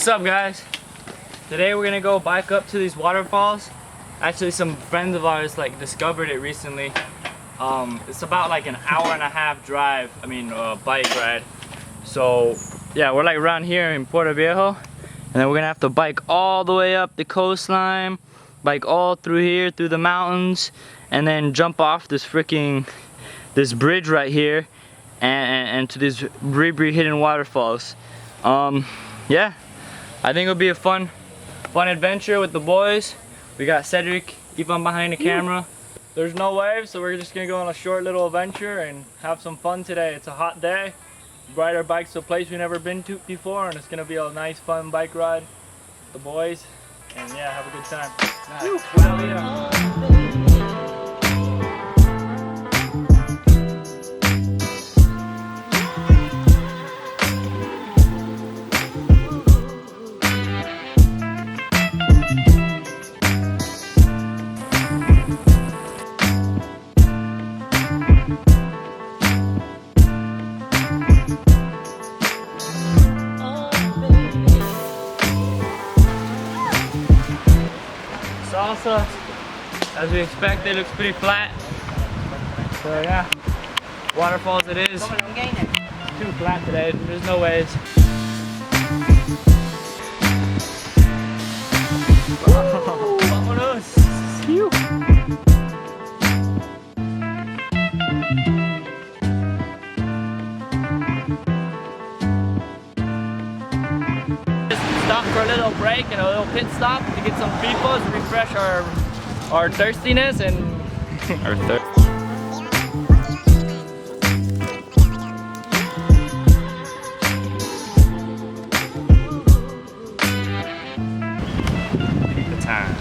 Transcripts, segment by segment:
What's up, guys? Today we're gonna go bike up to these waterfalls. Actually, some friends of ours like discovered it recently. It's about like an hour and a half drive. Bike ride. So yeah, we're like around here in Puerto Viejo, and then we're gonna have to bike all the way up the coastline, bike all through here through the mountains, and then jump off this bridge right here, and to these hidden waterfalls. Yeah, I think it'll be a fun adventure with the boys. We got Cedric, Ivan behind the camera. There's no waves, so we're just gonna go on a short little adventure and have some fun today. It's a hot day. Ride our bikes to a place we've never been to before, and it's gonna be a nice, fun bike ride with the boys. And yeah, have a good time. Well, yeah. Salsa, as we expected, looks pretty flat. So yeah, waterfalls it is. Too flat today, there's no waves. Vámonos. Stop for a little break and a little pit stop to get some people to refresh our thirstiness and our thirst. The time.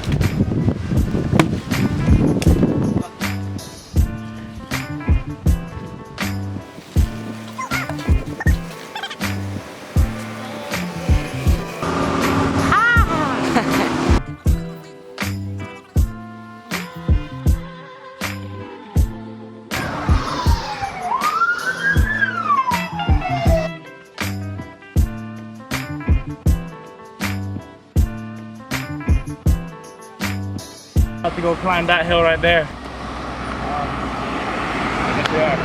Have to go climb that hill right there. I guess we are.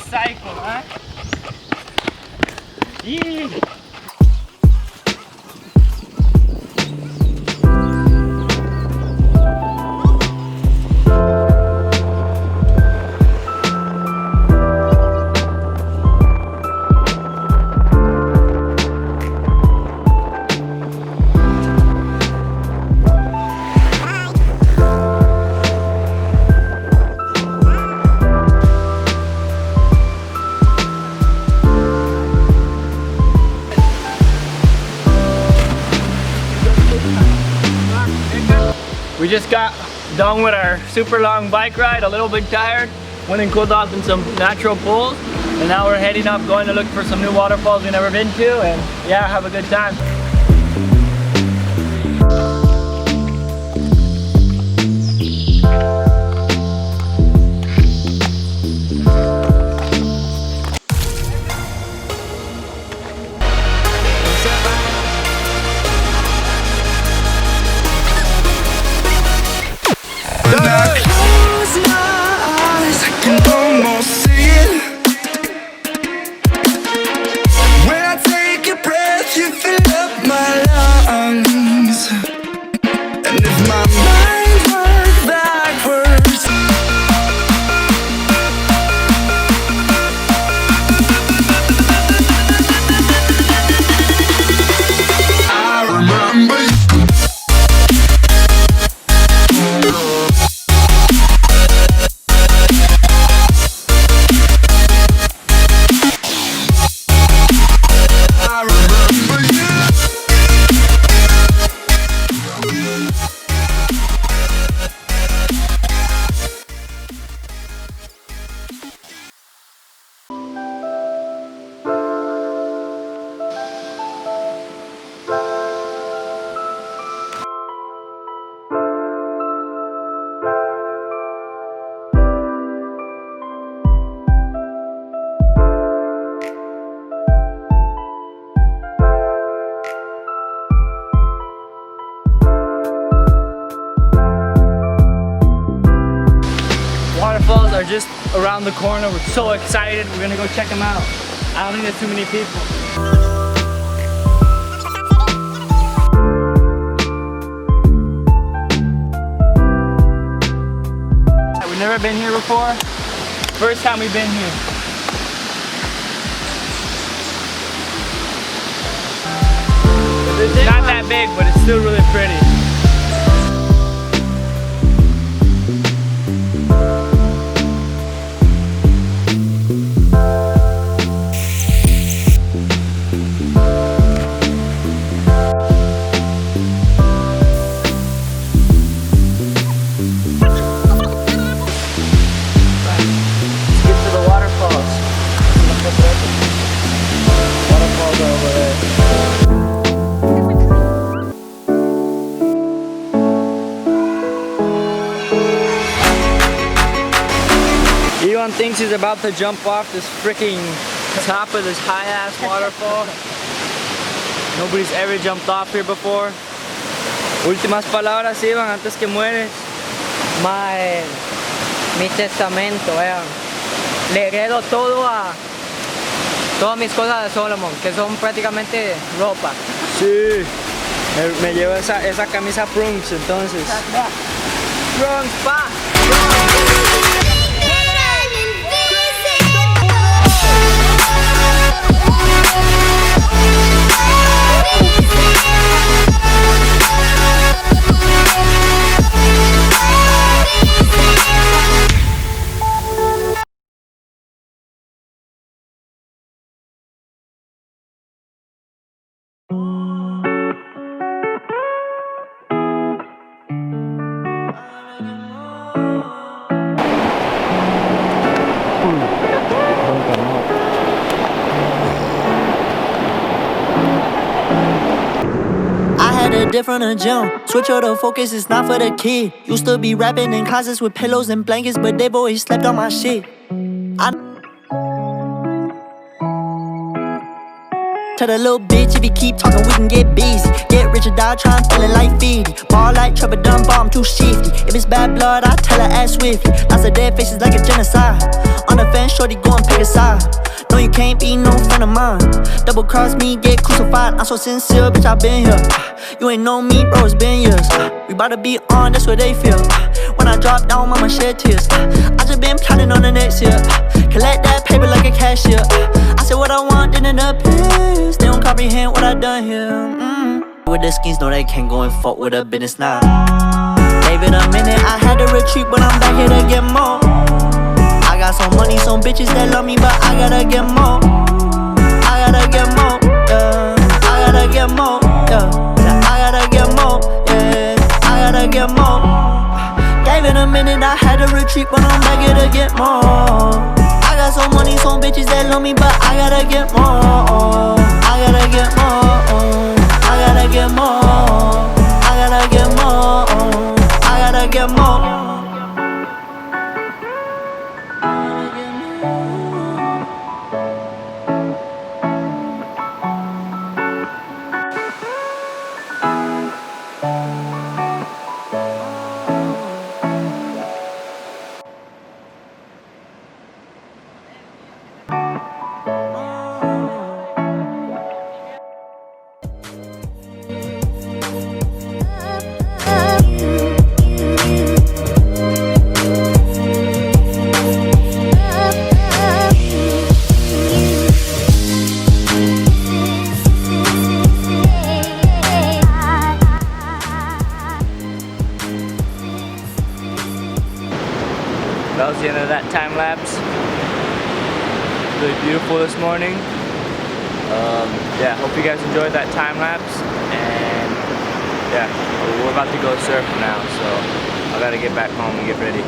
Cycle, huh? Yeah. We just got done with our super long bike ride, a little bit tired, went and cooled off in some natural pools, and now we're heading up, going to look for some new waterfalls we've never been to, and yeah, have a good time. When I close my eyes, I can almost see it. When I take a breath, you fill up waterfalls are just around the corner. We're so excited. We're gonna go check them out. I don't think there's too many people. We've never been here before. First time we've been here. It's not that big, but it's still really pretty. Thinks he's about to jump off this freaking top of this high-ass waterfall. Nobody's ever jumped off here before. Últimas palabras, Iván, antes que mueres. Mi testamento, vean. Le heredo todas mis cosas de Solomon, que son prácticamente ropa. Sí, me llevo esa camisa Prunks entonces. Prunks, pa. Different jump. Switch out the focus, it's not for the kid. Used to be rapping in closets with pillows and blankets, but they've always slept on my shit. Tell the little bitch if you keep talking, we can get busy. Get rich or die trying, feeling like 50. Ball like Trevor Dunbar, I'm too shifty. If it's bad blood, I tell her ass swiftly. Lots of dead faces like a genocide. On the fence, shorty, go and pick a side. No, you can't be no friend of mine. Double cross me, get crucified. I'm so sincere, bitch, I been here. You ain't know me, bro, it's been years. We bout to be on, that's what they feel. When I drop down, mama shed tears. I just been plotting on the next year. Collect that paper like a cashier. I said what I want, then it appears. They don't comprehend what I done here. With the schemes, no, they can't go and fuck with a business now. Gave it a minute, I had to retreat, but I'm back here to get more. I got some money, some bitches that love me, but I gotta get more. I gotta get more, yeah. I gotta get more, yeah. I gotta get more, yeah. I gotta get more. Gave it a minute, I had to retreat, but I'm back here to get more. I got some money, some bitches that love me, but I gotta get more. I gotta get more. I gotta get more. I gotta get more. I gotta get more. That was the end of that time lapse. Really beautiful this morning. Yeah, hope you guys enjoyed that time lapse. And yeah, we're about to go surf now, so I gotta get back home and get ready.